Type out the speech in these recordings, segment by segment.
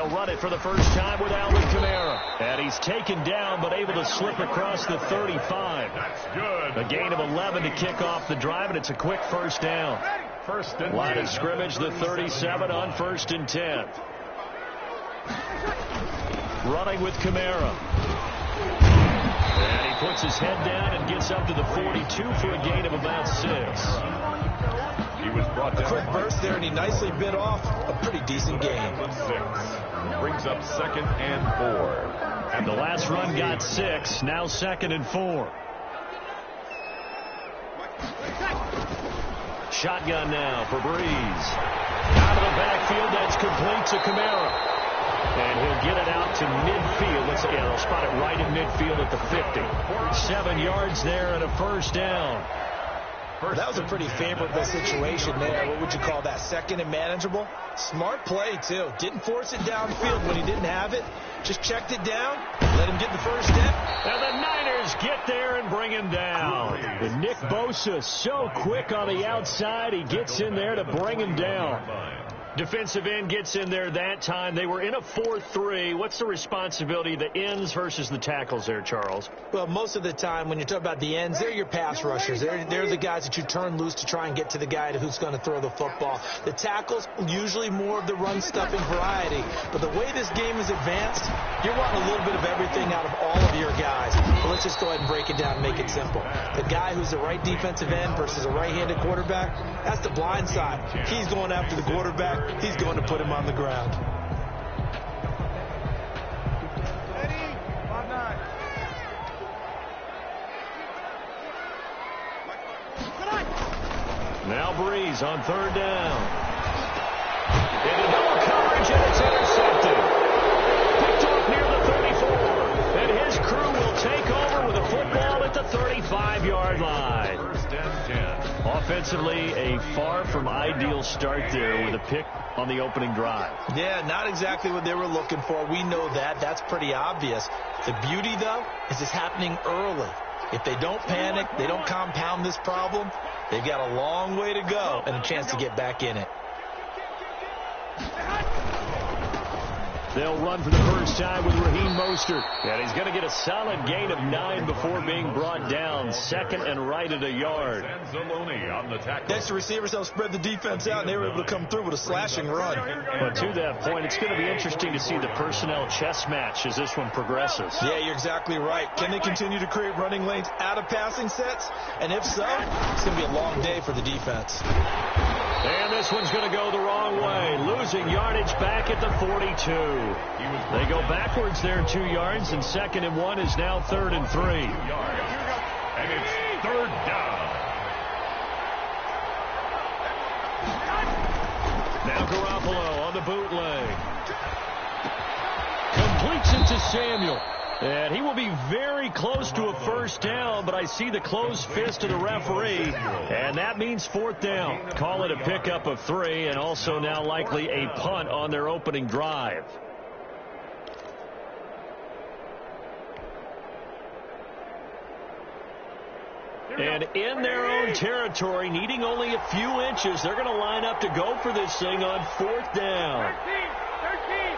They'll run it for the first time with Alvin Kamara. And he's taken down but able to slip across the 35. That's good. A gain of 11 to kick off the drive, and it's a quick first down. First and Line of scrimmage, the 37 on 1st and 10. Running with Kamara. And he puts his head down and gets up to the 42 for a gain of about 6. He was brought down. A quick burst there, and he nicely bit off a pretty decent gain. 6. Brings up 2nd and 4. And the last run got 6. Now 2nd and 4. Shotgun now for Breeze. Out of the backfield, that's complete to Kamara. And he'll get it out to midfield. They'll spot it right in midfield at the 50. 7 yards there and a first down. That was a pretty favorable situation there. What would you call that? 2nd and manageable? Smart play, too. Didn't force it downfield when he didn't have it. Just checked it down. Let him get the first step. And the Niners get there and bring him down. And Nick Bosa so quick on the outside. He gets in there to bring him down. Defensive end gets in there that time. They were in a 4-3. What's the responsibility of the ends versus the tackles there, Charles? Well, most of the time when you talk about the ends, they're your pass rushers. They're the guys that you turn loose to try and get to the guy who's going to throw the football. The tackles, usually more of the run-stuffing variety. But the way this game is advanced, you're wanting a little bit of everything out of all of your guys. But let's just go ahead and break it down and make it simple. The guy who's the right defensive end versus a right-handed quarterback, that's the blind side. He's going after the quarterback. He's going to put him on the ground. Now Breeze on 3rd down. Into double coverage, and it's intercepted. Picked off near the 34. And his crew will take over with a football at the 35-yard line. First and 10. Offensively, a far from ideal start there with a pick on the opening drive. Yeah, not exactly what they were looking for. We know that. That's pretty obvious. The beauty, though, is it's happening early. If they don't panic, they don't compound this problem, they've got a long way to go and a chance to get back in it. They'll run for the first time with Raheem Mostert. And he's going to get a solid gain of 9 before being brought down. 2nd and right at a yard. On the tackle. Next, the receivers helped spread the defense out, and they were able to come through with a slashing run. But to that point, it's going to be interesting to see the personnel chess match as this one progresses. Yeah, you're exactly right. Can they continue to create running lanes out of passing sets? And if so, it's going to be a long day for the defense. And this one's going to go the wrong way. Losing yardage back at the 42. They go backwards there 2 yards, and 2nd and 1 is now 3rd and 3. And it's 3rd down. Now Garoppolo on the bootleg. Completes it to Samuel. And he will be very close to a first down, but I see the closed fist of the referee, and that means 4th down. Call it a pickup of 3, and also now likely a punt on their opening drive. And in their own territory, needing only a few inches, they're going to line up to go for this thing on 4th down. 13.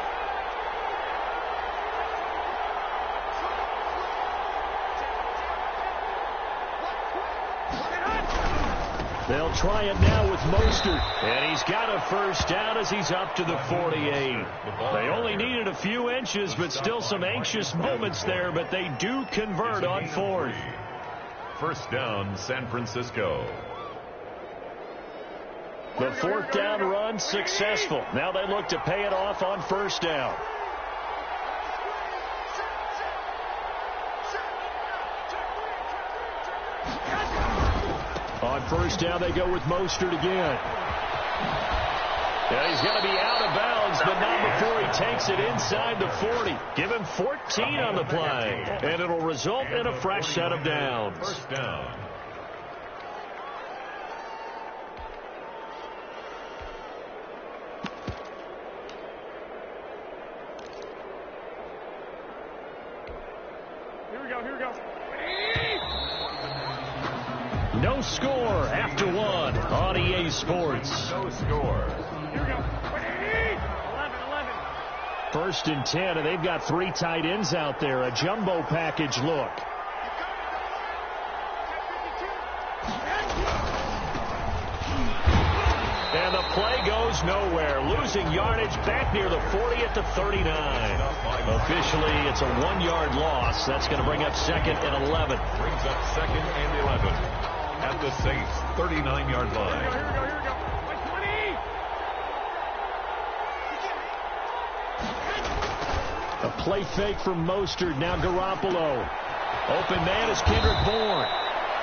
They'll try it now with Mostert. And he's got a first down as he's up to the 48. They only needed a few inches, but still some anxious moments there, but they do convert on 4th. First down, San Francisco. The 4th down run successful. Now they look to pay it off on 1st down. On 1st down, they go with Mostert again. Yeah, he's going to be out of bounds, but not before he takes it inside the 40. Give him 14 on the play, and it'll result in a fresh set of downs. First down. Here we go. No score after 1 on EA Sports. No score. Here we go. 11. First and 10, and they've got 3 tight ends out there. A jumbo package look. And the play goes nowhere. Losing yardage back near the 40 at the 39. Officially, it's a 1-yard loss. That's going to bring up 2nd and 11. Brings up 2nd and 11 at the Saints' 39-yard line. A play fake from Mostert. Now Garoppolo. Open man is Kendrick Bourne.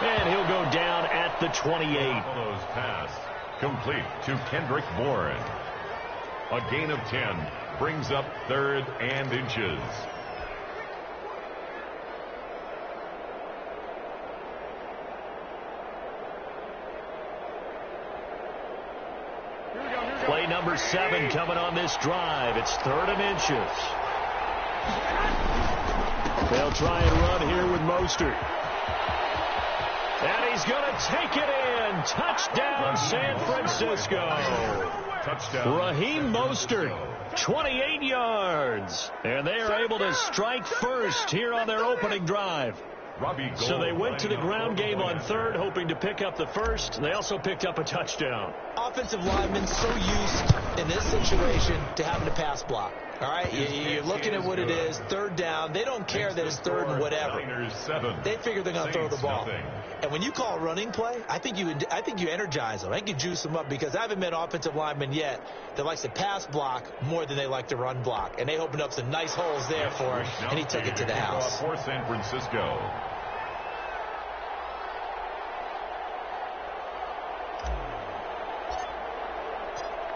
And he'll go down at the 28. Garoppolo's pass complete to Kendrick Bourne. A gain of 10 brings up 3rd and inches. Play number 7 coming on this drive. It's 3rd and inches. They'll try and run here with Mostert. And he's going to take it in. Touchdown, San Francisco. Touchdown. Raheem Mostert, 28 yards. And they are able to strike first here on their opening drive. So they went to the ground game on 3rd, hoping to pick up the first. They also picked up a touchdown. Offensive linemen so used in this situation to having to pass block. All right, you're looking at what it is, 3rd down. They don't care that it's 3rd and whatever. They figure they're going to throw the ball. And when you call a running play, I think you energize them. I think you juice them up, because I haven't met offensive linemen yet that likes to pass block more than they like to run block. And they opened up some nice holes there for him, and he took it to the house. For San Francisco.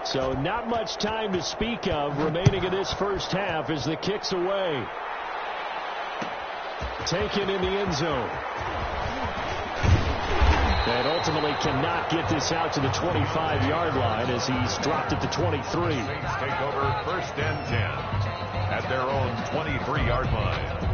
So not much time to speak of remaining in this first half as the kick's away. Taken in the end zone. And ultimately cannot get this out to the 25-yard line as he's dropped at the 23. Saints take over 1st and 10 at their own 23-yard line.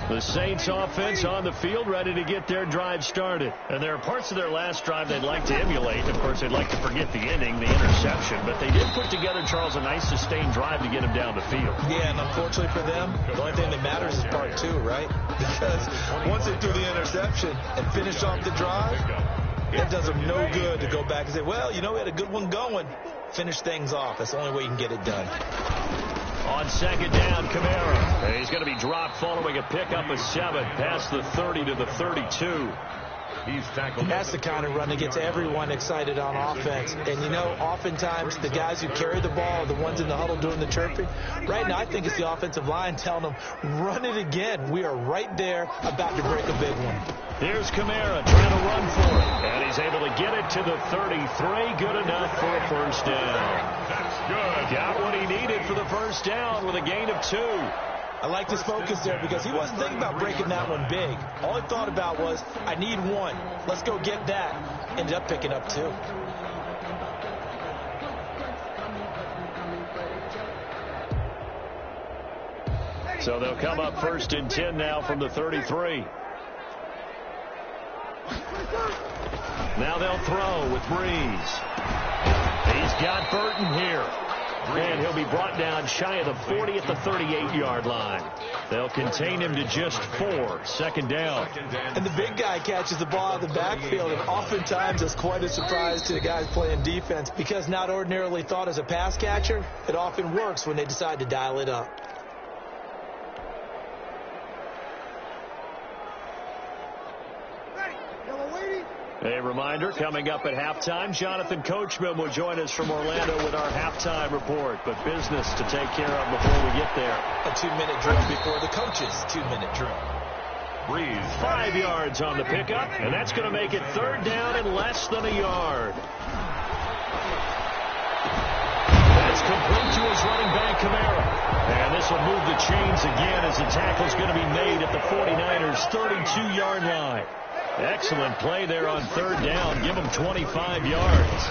The Saints offense on the field, ready to get their drive started. And there are parts of their last drive they'd like to emulate. Of course, they'd like to forget the inning, the interception. But they did put together, Charles, a nice sustained drive to get him down the field. Yeah, and unfortunately for them, the only thing that matters is part 2, right? Because once they threw the interception and finished off the drive, it does them no good to go back and say, well, you know, we had a good one going. Finish things off. That's the only way you can get it done. On 2nd down, Kamara. He's going to be dropped following a pickup of 7 past the 30 to the 32. He's tackled. That's the kind of run that gets everyone excited on offense. And, you know, oftentimes the guys who carry the ball are the ones in the huddle doing the chirping. Right now, I think it's the offensive line telling them, run it again. We are right there about to break a big one. Here's Kamara trying to run for it. And he's able to get it to the 33. Good enough for a first down. That's good. Got what he needed for the first down with a gain of 2. I like his focus there because he wasn't thinking about breaking that one big. All he thought about was, I need 1. Let's go get that. Ended up picking up 2. So they'll come up 1st and 10 now from the 33. Now they'll throw with Breeze. He's got Burton here. And he'll be brought down shy of the 40 at the 38-yard line. They'll contain him to just 4. 2nd down. And the big guy catches the ball out of the backfield, and oftentimes it's quite a surprise to the guys playing defense, because not ordinarily thought as a pass catcher, it often works when they decide to dial it up. A reminder, coming up at halftime, Jonathan Coachman will join us from Orlando with our halftime report. But business to take care of before we get there. A 2-minute drill before the coach's 2-minute drill. Breeze, 5 yards on the pickup, and that's going to make it 3rd down and less than a yard. That's complete to his running back, Kamara. And this will move the chains again as the tackle's going to be made at the 49ers' 32-yard line. Excellent play there on 3rd down. Give him 25 yards.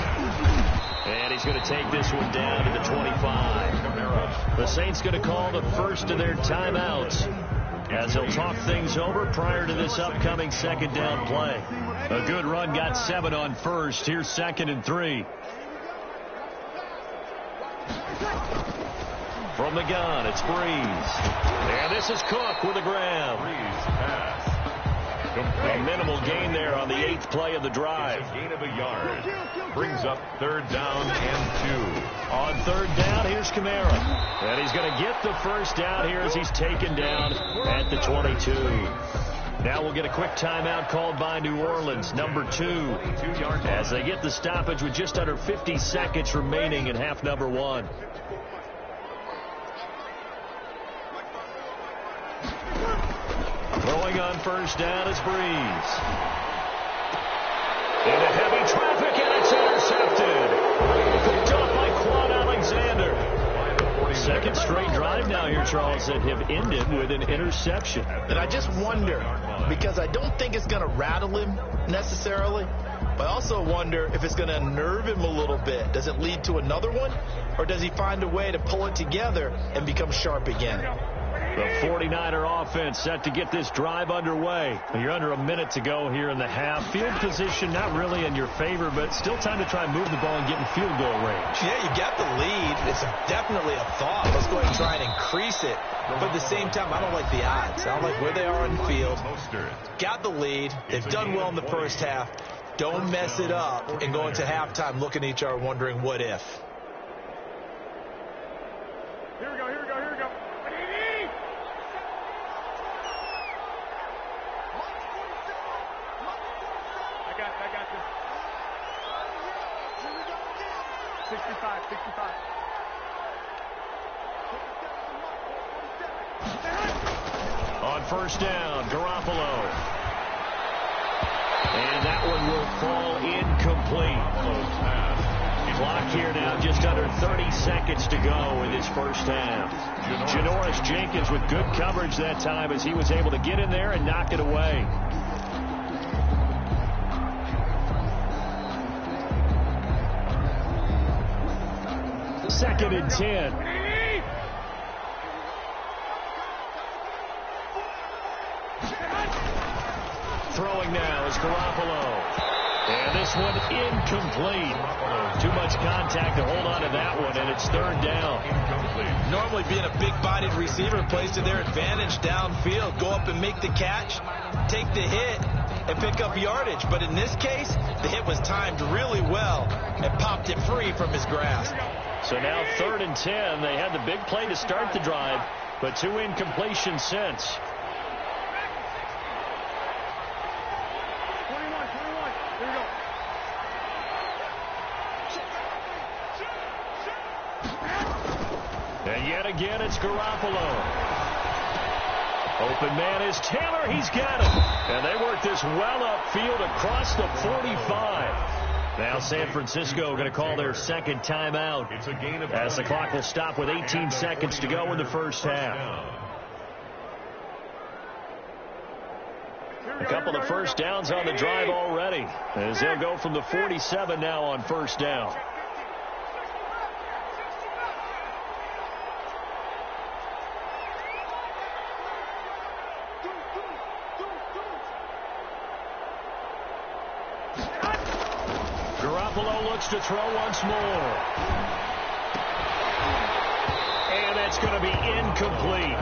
And he's going to take this one down to the 25. The Saints going to call the first of their timeouts. as he'll talk things over prior to this upcoming second down play. A good run got 7 on first. Here's 2nd and 3. From the gun, it's Breeze. And this is Cook with a grab. Breeze pass. A minimal gain there on the 8th play of the drive. It's a gain of a yard. Brings up 3rd down and 2. On 3rd down, here's Kamara. And he's going to get the first down here as he's taken down at the 22. Now we'll get a quick timeout called by New Orleans, number 2, as they get the stoppage with just under 50 seconds remaining in half number 1. Throwing on 1st down is Breeze. Into heavy traffic, and it's intercepted. Picked off by Quan Alexander. 2nd straight drive now here, Charles, that have ended with an interception. And I just wonder, because I don't think it's going to rattle him necessarily, but I also wonder if it's going to unnerve him a little bit. Does it lead to another one, or does he find a way to pull it together and become sharp again? The 49er offense set to get this drive underway. You're under a minute to go here in the half. Field position not really in your favor, but still time to try and move the ball and get in field goal range. Yeah, you got the lead. It's definitely a thought. Let's go ahead and try and increase it. But at the same time, I don't like the odds. I don't like where they are on the field. Got the lead. They've done well in the first half. Don't mess it up and go into halftime looking at each other wondering what if. Here we go, here we go, here we go. I got this. 65, 65. On 1st down, Garoppolo. And that one will fall incomplete. Clock here now, just under 30 seconds to go in this first half. Janoris Jenkins with good coverage that time as he was able to get in there and knock it away. Second and 10. Throwing now is Garoppolo. And this one incomplete. Too much contact to hold on to that one, and it's 3rd down. Normally being a big-bodied receiver plays to their advantage downfield. Go up and make the catch, take the hit, and pick up yardage. But in this case, the hit was timed really well and popped it free from his grasp. So now 3rd and 10. They had the big play to start the drive, but 2 incompletions since. 21, here we go. And yet again, it's Garoppolo. Open man is Taylor. He's got it. And they work this well upfield across the 45. Now San Francisco going to call their 2nd timeout as the clock will stop with 18 seconds to go in the first half. A couple of first downs on the drive already as they'll go from the 47 now on 1st down. Garoppolo looks to throw once more. And that's going to be incomplete.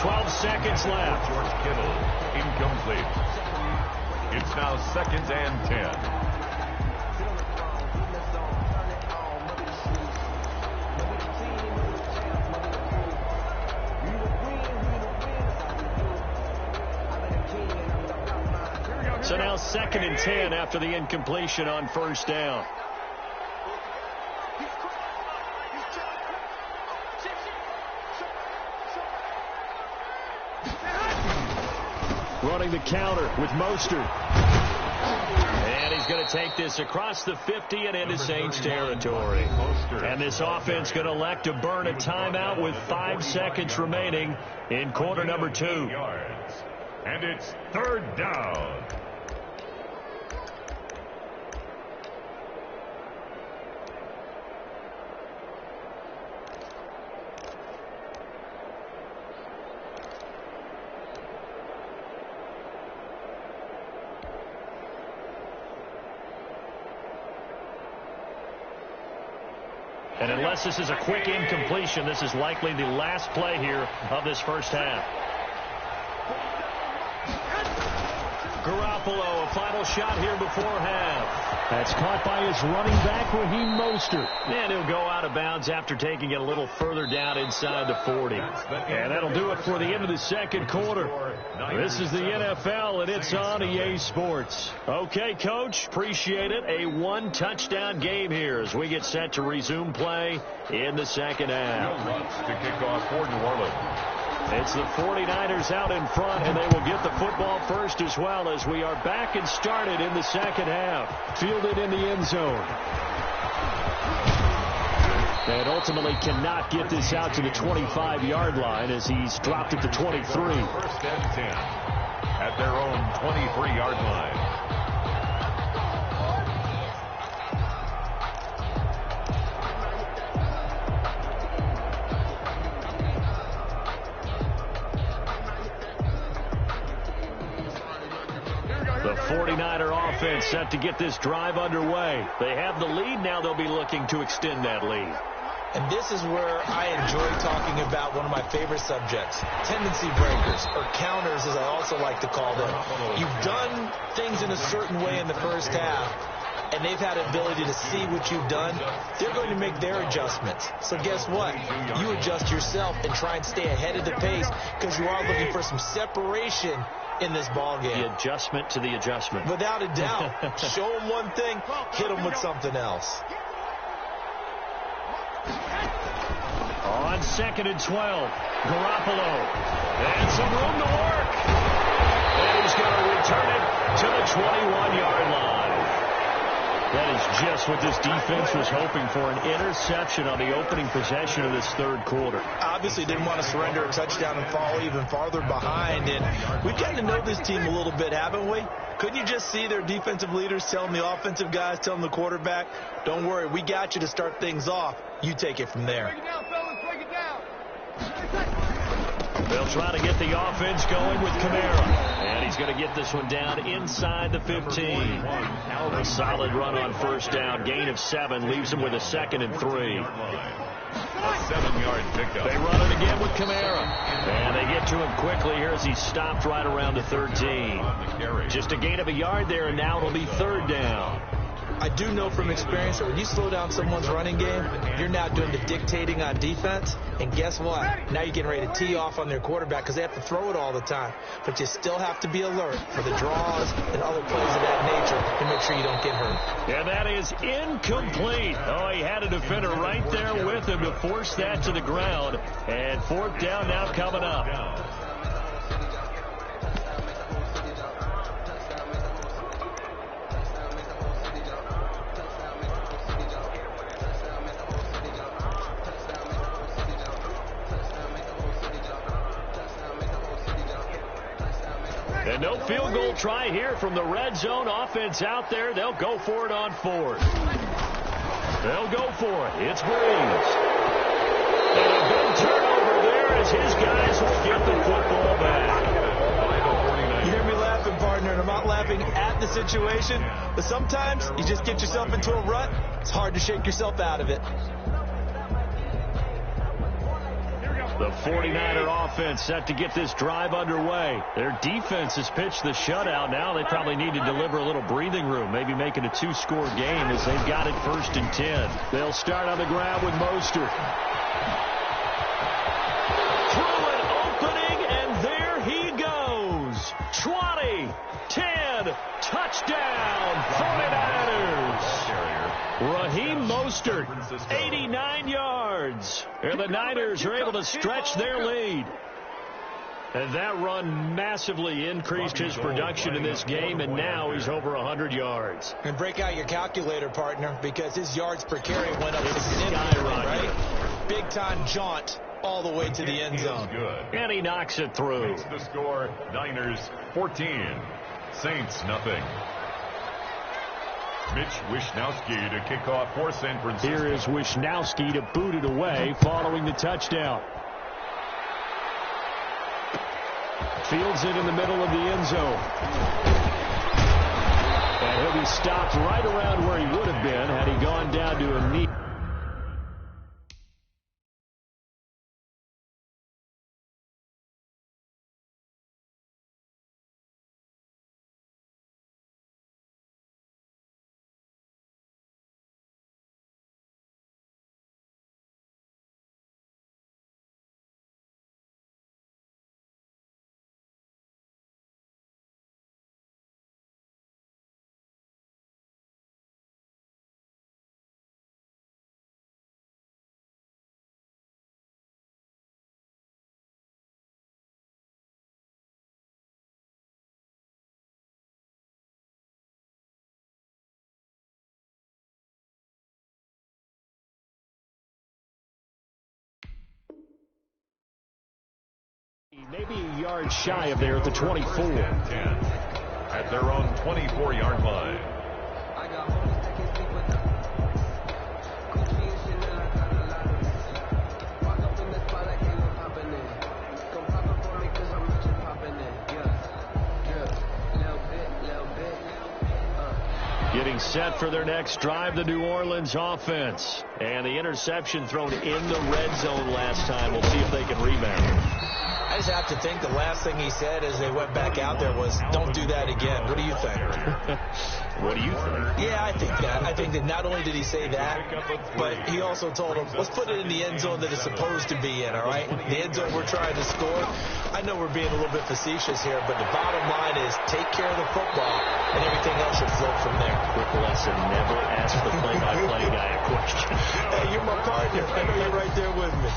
12 seconds left. George Kittle, incomplete. It's now 2nd and 10. So now 2nd and 10 after the incompletion on 1st down. Running the counter with Mostert. And he's going to take this across the 50 and into Saints territory. And this offense going to elect to burn a timeout with 5 seconds remaining in quarter number 2. And it's 3rd down. And unless this is a quick incompletion, this is likely the last play here of this first half. Garoppolo, a final shot here before half. That's caught by his running back, Raheem Mostert. And he'll go out of bounds after taking it a little further down inside the 40. And that'll do it for the end of the second quarter. This is the NFL, and it's on EA Sports. Okay, Coach, appreciate it. A one-touchdown game here as we get set to resume play in the second half. To kick off for New Orleans. It's the 49ers out in front, and they will get the football first as well as we are back and started in the second half. Fielded in the end zone. And ultimately cannot get this out to the 25-yard line as he's dropped at the 23. First and 10 at their own 23-yard line. The 49er offense set to get this drive underway. They have the lead. Now they'll be looking to extend that lead. And this is where I enjoy talking about one of my favorite subjects, tendency breakers, or counters as I also like to call them. You've done things in a certain way in the first half, and they've had an ability to see what you've done. They're going to make their adjustments. So guess what? You adjust yourself and try and stay ahead of the pace because you are looking for some separation in this ball game. The adjustment to the adjustment. Without a doubt. Show them one thing, hit them with something else. On 2nd and 12, Garoppolo. And some room to work. And he's going to return it to the 21-yard line. That is just what this defense was hoping for, an interception on the opening possession of this third quarter. Obviously didn't want to surrender a touchdown and fall even farther behind. And we've gotten to know this team a little bit, haven't we? Couldn't you just see their defensive leaders telling the offensive guys, telling the quarterback, don't worry, we got you to start things off. You take it from there. Break it down, fellas. Break it down. They'll try to get the offense going with Kamara. And he's going to get this one down inside the 15. A solid run on first down. Gain of 7 leaves him with a 2nd and 3. A 7-yard pickup. They run it again with Kamara. And they get to him quickly here as he stopped right around the 13. Just a gain of a yard there, and now it'll be 3rd down. I do know from experience that when you slow down someone's running game, you're now doing the dictating on defense. And guess what? Now you're getting ready to tee off on their quarterback because they have to throw it all the time. But you still have to be alert for the draws and other plays of that nature to make sure you don't get hurt. And that is incomplete. Oh, he had a defender right there with him to force that to the ground. And 4th down now coming up. And no field goal try here from the red zone offense out there. They'll go for it on 4th. They'll go for it. It's Breeze. And a big turnover there as his guys will get the football back. You hear me laughing, partner, and I'm not laughing at the situation, but sometimes you just get yourself into a rut. It's hard to shake yourself out of it. The 49er offense set to get this drive underway. Their defense has pitched the shutout. Now they probably need to deliver a little breathing room, maybe make it a 2-score game as they've got it 1st and 10. They'll start on the ground with Mostert. Through an opening, and there he goes. 20, 10, touchdown, 49ers. Raheem Mostert, 89 yards. And the Niners are able to stretch their lead. And that run massively increased his production in this game, and now he's over 100 yards. And break out your calculator, partner, because his yards per carry went up significantly, right? Big-time jaunt all the way to the end zone. And he knocks it through. It's the score, Niners 14, Saints nothing. Mitch Wishnowsky to kick off for San Francisco. Here is Wishnowsky to boot it away following the touchdown. Fields it in the middle of the end zone. And he'll be stopped right around where he would have been had he gone down to a knee. Maybe a yard shy of there at the 24. 10 at their own 24-yard line. Getting set for their next drive, the New Orleans offense. And the interception thrown in the red zone last time. We'll see if they can rebound. I just have to think the last thing he said as they went back out there was, don't do that again. What do you think? What do you think? Yeah, I think that. I think that not only did he say that, but he also told them, let's put it in the end zone that it's supposed to be in, all right? The end zone we're trying to score. I know we're being a little bit facetious here, but the bottom line is take care of the football, and everything else should flow from there. Quick lesson, never ask the play-by-play guy a question. Hey, you're my partner. I know you're right there with me.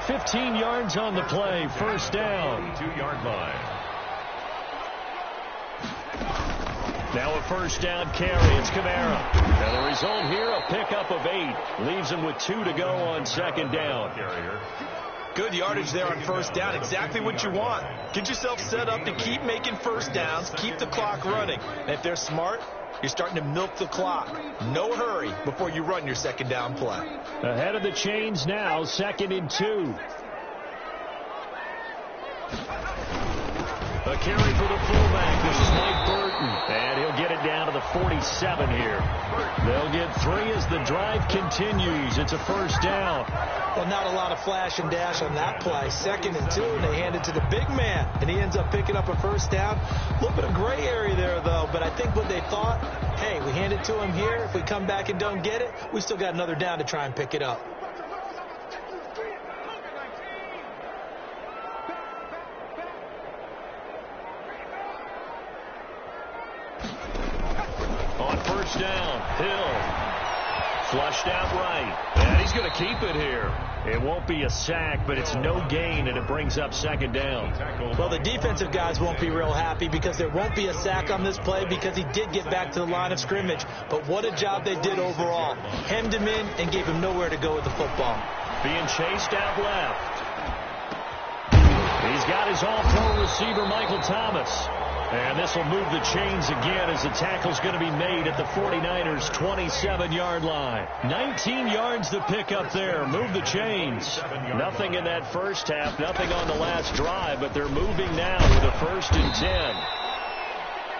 15 yards on the play, first down. 2-yard line. Now a first down carry. It's Kamara. And the result here, a pickup of 8. Leaves him with 2 to go on second down. Good yardage there on first down. Exactly what you want. Get yourself set up to keep making first downs, keep the clock running. And if they're smart, you're starting to milk the clock. No hurry before you run your second down play. Ahead of the chains now, 2nd and 2. A carry for the fullback. This is Mike Burton. And he'll get it down to the 47 here. They'll get 3 as the drive continues. It's a first down. Well, not a lot of flash and dash on that play. 2nd and 2, and they hand it to the big man. And he ends up picking up a first down. A little bit of gray area there, though. But I think what they thought, hey, we hand it to him here. If we come back and don't get it, we still got another down to try and pick it up. On first down, Hill. Flushed out right. And he's going to keep it here. It won't be a sack, but it's no gain, and it brings up second down. Well, the defensive guys won't be real happy because there won't be a sack on this play because he did get back to the line of scrimmage. But what a job they did overall. Hemmed him in and gave him nowhere to go with the football. Being chased out left. He's got his all-pro receiver, Michael Thomas. And this will move the chains again as the tackle's going to be made at the 49ers' 27-yard line. 19 yards to pick up there. Move the chains. Nothing in that first half, nothing on the last drive, but they're moving now with a 1st and 10.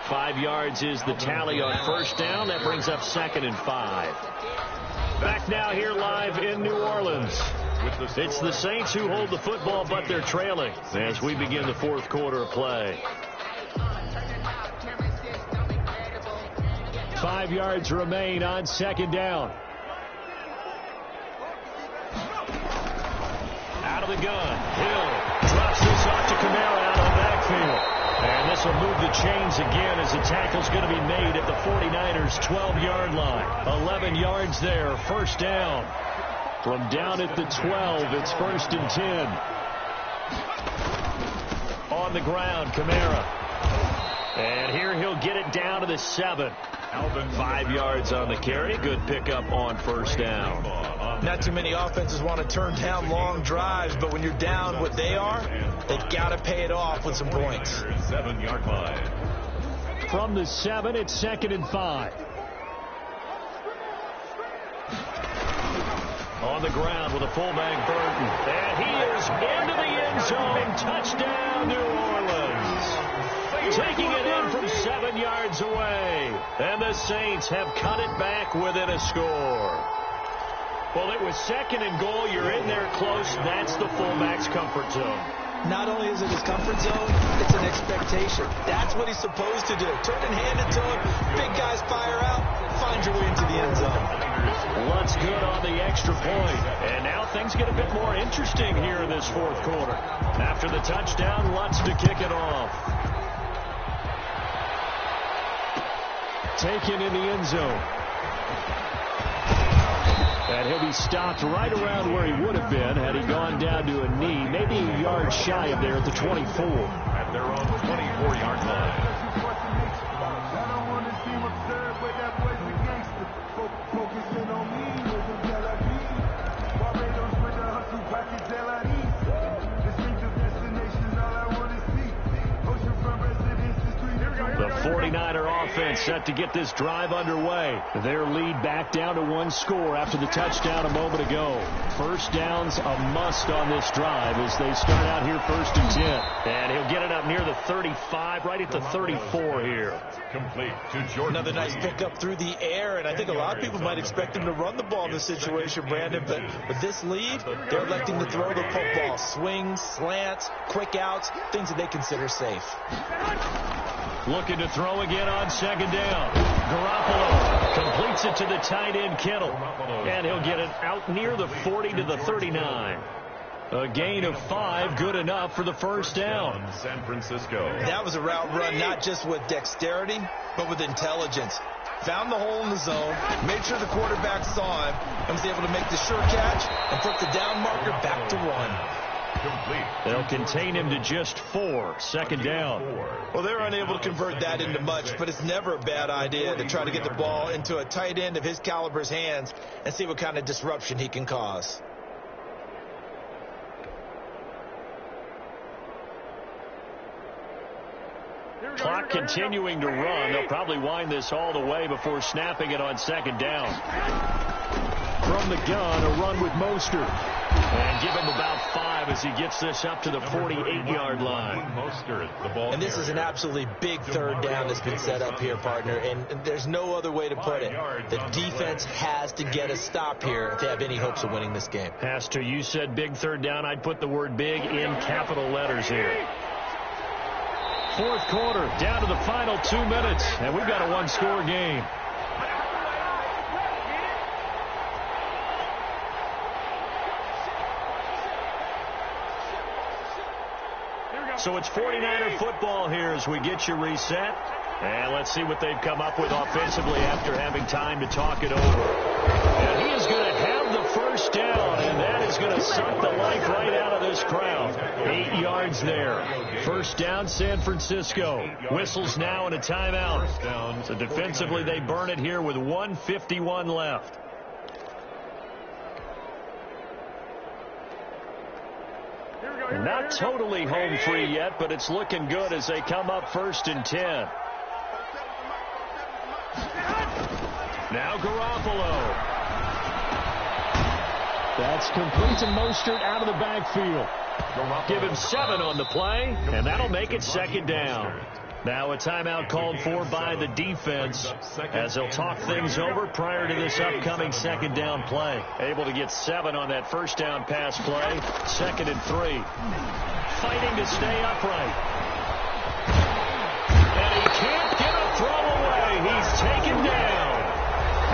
5 yards is the tally on first down. That brings up 2nd and 5. Back now here live in New Orleans. It's the Saints who hold the football, but they're trailing as we begin the 4th quarter of play. 5 yards remain on second down. Out of the gun. Hill drops this off to Kamara out of the backfield. And this will move the chains again as the tackle's going to be made at the 49ers' 12-yard line. 11 yards there. First down. From down at the 12, it's 1st and 10. On the ground, Kamara. And here he'll get it down to the 7. 5 yards on the carry. Good pickup on first down. Not too many offenses want to turn down long drives, but when you're down what they are, they've got to pay it off with some points. 7-yard line. From the 7, it's 2nd and 5. On the ground with a fullback, Burton. And he is into the end zone. Touchdown, New Orleans. Taking it in from 7 yards away. And the Saints have cut it back within a score. Well, it was 2nd and goal. You're in there close. That's the fullback's comfort zone. Not only is it his comfort zone, it's an expectation. That's what he's supposed to do. Turn and hand it to him. Big guys fire out. Find your way into the end zone. Lutz good on the extra point. And now things get a bit more interesting here in this 4th quarter. After the touchdown, Lutz to kick it off. Taken in the end zone. And he'll be stopped right around where he would have been had he gone down to a knee, maybe a yard shy of there at the 24. At their own 24-yard line. 49er offense set to get this drive underway. Their lead back down to 1 score after the touchdown a moment ago. First down's a must on this drive as they start out here 1st and 10. And he'll get it up near the 35, right at the 34 here. Complete to Jordan. Another nice pickup through the air, and I think a lot of people might expect him to run the ball in this situation, Brandon, but with this lead, they're electing to throw the football. Swings, slants, quick outs, things that they consider safe. Looking to throw again on 2nd down. Garoppolo completes it to the tight end, Kittle. And he'll get it out near the 40 to the 39. A gain of 5, good enough for the first down. San Francisco. That was a route run not just with dexterity, but with intelligence. Found the hole in the zone, made sure the quarterback saw him, and was able to make the sure catch and put the down marker back to 1. Complete. They'll contain him to just 4. 2nd down. Well, they're unable to convert that into much, but it's never a bad idea to try to get the ball into a tight end of his caliber's hands and see what kind of disruption he can cause. Clock continuing to run. They'll probably wind this all the way before snapping it on 2nd down. From the gun, a run with Mostert. And give him about 5 as he gets this up to the 48-yard line. And this is an absolutely big 3rd down that's been set up here, partner. And there's no other way to put it. The defense has to get a stop here if they have any hopes of winning this game. Has to. You said big 3rd down. I'd put the word big in capital letters here. 4th quarter, down to the final 2 minutes, and we've got a 1-score game. So it's 49er football here as we get you reset. And let's see what they've come up with offensively after having time to talk it over. And he is going to have the first down, and that is going to suck the life right out of this crowd. 8 yards there. 1st down, San Francisco. Whistles now and a timeout. So defensively, they burn it here with 1:51 left. Not totally home free yet, but it's looking good as they come up 1st and 10. Now Garoppolo. That's complete to Mostert out of the backfield. Give him 7 on the play, and that'll make it 2nd down. Now a timeout called for by the defense as they'll talk things over prior to this upcoming 2nd down play. Able to get 7 on that 1st down pass play. 2nd and 3. Fighting to stay upright. And he can't get a throw away. He's taken down.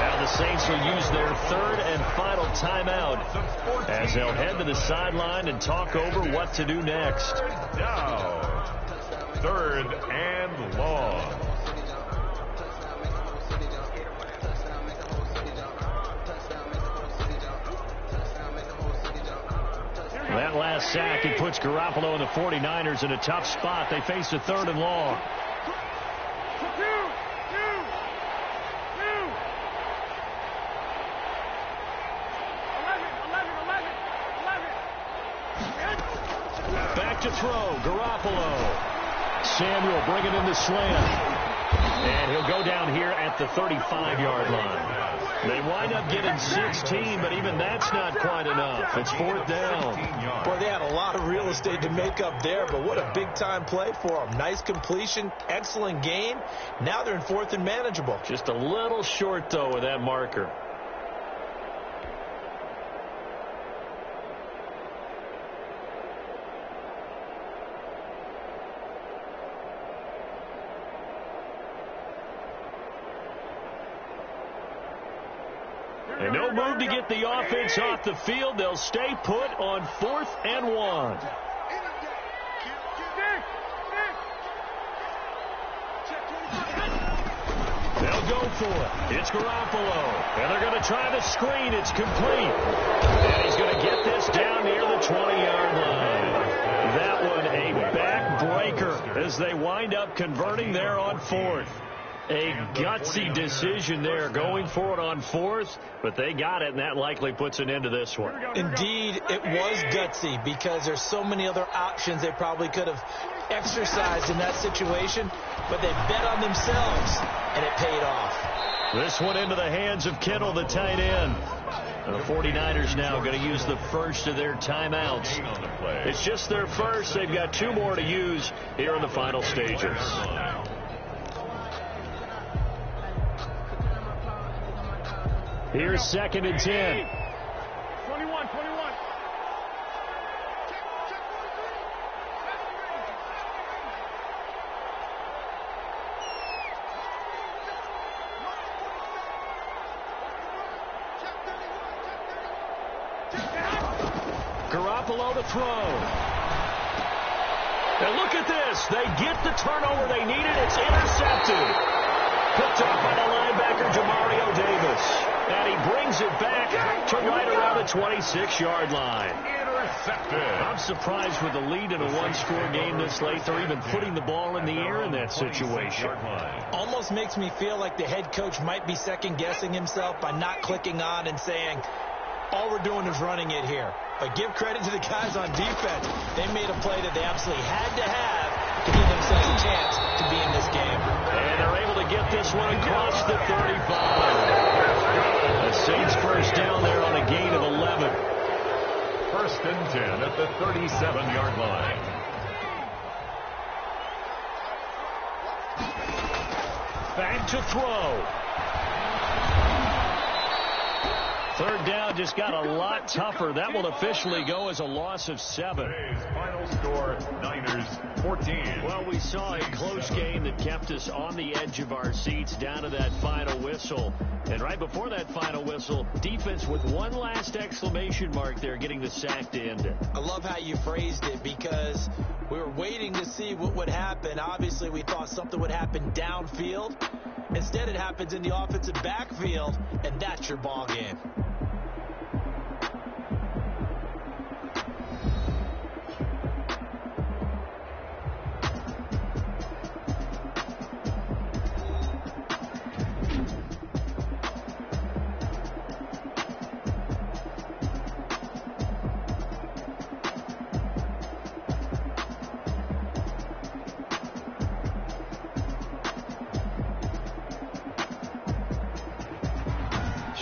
Now the Saints will use their 3rd and final timeout as they'll head to the sideline and talk over what to do next. Down. 3rd and long. That last sack, it puts Garoppolo and the 49ers in a tough spot. They face a 3rd and long. Back to throw, Garoppolo. Samuel bringing in the slant. And he'll go down here at the 35-yard line. They wind up getting 16, but even that's not quite enough. It's 4th down. Boy, they had a lot of real estate to make up there, but what a big-time play for them. Nice completion, excellent gain. Now they're in 4th and manageable. Just a little short, though, with that marker. And no move to get the offense off the field. They'll stay put on 4th and 1. They'll go for it. It's Garoppolo. And they're going to try the screen. It's complete. And he's going to get this down near the 20-yard line. That one a backbreaker as they wind up converting there on 4th. A gutsy decision there going for it on 4th, but they got it, and that likely puts an end to this one. Indeed, it was gutsy because there's so many other options they probably could have exercised in that situation, but they bet on themselves, and it paid off. This one into the hands of Kittle, the tight end. And the 49ers now going to use the first of their timeouts. It's just their first. They've got 2 more to use here in the final stages. Here's 2nd and 10. 21. Garoppolo to throw. And look at this. They get the turnover they needed. It's intercepted. Picked off by the linebacker, Jamario Davis. And he brings it back to right around the 26-yard line. Intercepted. I'm surprised with the lead in a one-score game this late. They're even putting the ball in the air in that situation. Almost makes me feel like the head coach might be second-guessing himself by not clicking on and saying, all we're doing is running it here. But give credit to the guys on defense. They made a play that they absolutely had to have to give themselves a chance to be in this game. And they're able to get this one across the 35. The Saints first down there on a gain of 11. 1st and 10 at the 37-yard line. Back to throw. 3rd down just got a lot tougher. That will officially go as a loss of 7. Today's final score, Niners 14. Well, we saw a close game that kept us on the edge of our seats down to that final whistle. And right before that final whistle, defense with one last exclamation mark there, getting the sack to end it. I love how you phrased it, because we were waiting to see what would happen. Obviously, we thought something would happen downfield. Instead, it happens in the offensive backfield, and that's your ball game.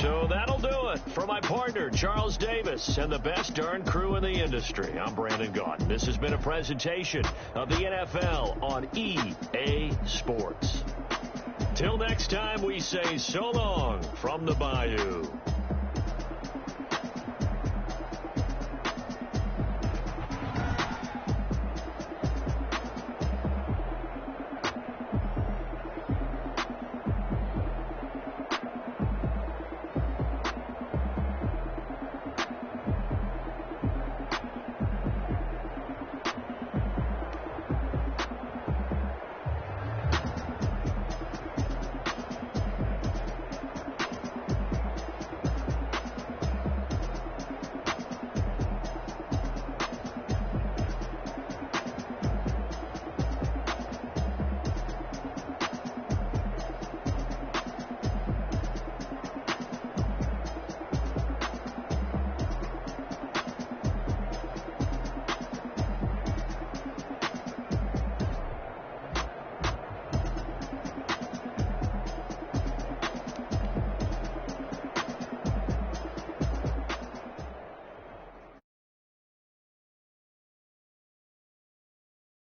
So that'll do it for my partner, Charles Davis, and the best darn crew in the industry. I'm Brandon Gaudin. This has been a presentation of the NFL on EA Sports. Till next time, we say so long from the Bayou.